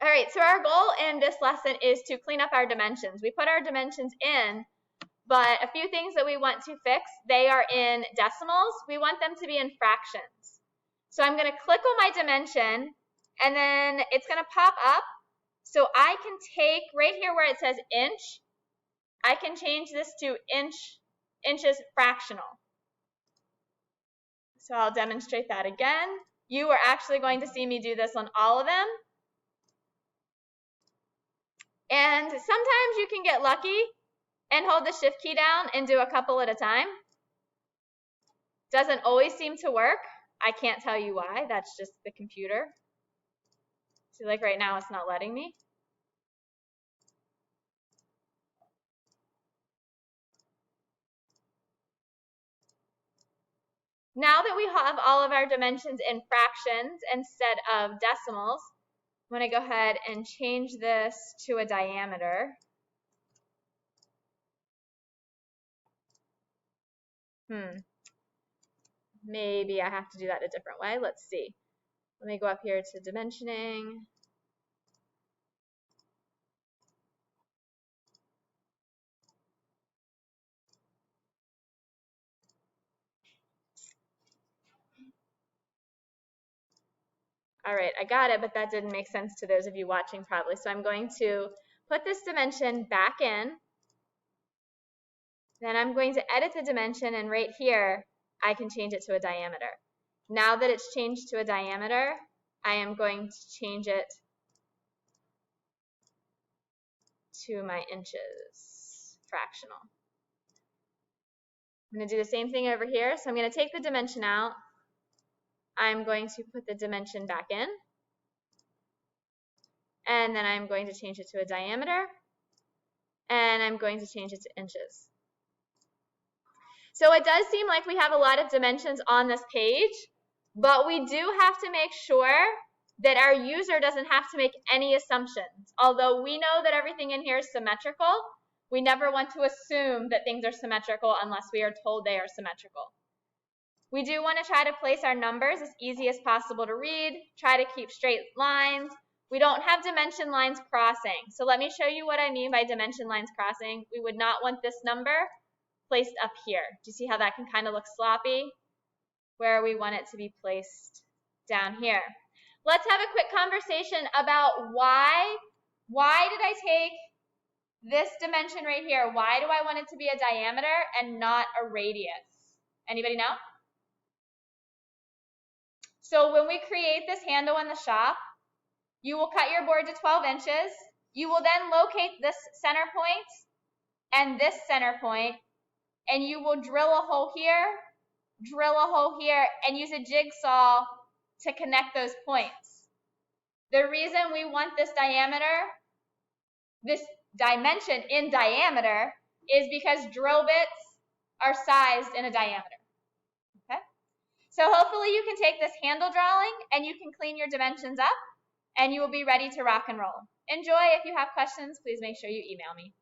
All right, so our goal in this lesson is to clean up our dimensions. We put our dimensions in, but a few things that we want to fix, they are in decimals. We want them to be in fractions. So I'm going to click on my dimension, and then it's going to pop up. So I can take right here where it says inch, I can change this to inches fractional. So I'll demonstrate that again. You are actually going to see me do this on all of them. And sometimes you can get lucky and hold the shift key down and do a couple at a time. Doesn't always seem to work. I can't tell you why. That's just the computer. See, like right now, it's not letting me. Now that we have all of our dimensions in fractions instead of decimals, I'm going to go ahead and change this to a diameter. Maybe I have to do that a different way. Let's see. Let me go up here to dimensioning. All right, I got it, but that didn't make sense to those of you watching probably. So I'm going to put this dimension back in. Then I'm going to edit the dimension, and right here, I can change it to a diameter. Now that it's changed to a diameter, I am going to change it to my inches fractional. I'm going to do the same thing over here. So I'm going to take the dimension out. I'm going to put the dimension back in. And then I'm going to change it to a diameter. And I'm going to change it to inches. So it does seem like we have a lot of dimensions on this page, but we do have to make sure that our user doesn't have to make any assumptions. Although we know that everything in here is symmetrical, we never want to assume that things are symmetrical unless we are told they are symmetrical. We do want to try to place our numbers as easy as possible to read, try to keep straight lines. We don't have dimension lines crossing. So let me show you what I mean by dimension lines crossing. We would not want this number placed up here. Do you see how that can kind of look sloppy? Where we want it to be placed down here. Let's have a quick conversation about why did I take this dimension right here? Why do I want it to be a diameter and not a radius? Anybody know? So when we create this handle in the shop, you will cut your board to 12 inches. You will then locate this center point and this center point, and you will drill a hole here, and use a jigsaw to connect those points. The reason we want this dimension in diameter, is because drill bits are sized in a diameter. Okay? So hopefully you can take this handle drawing and you can clean your dimensions up, and you will be ready to rock and roll. Enjoy. If you have questions, please make sure you email me.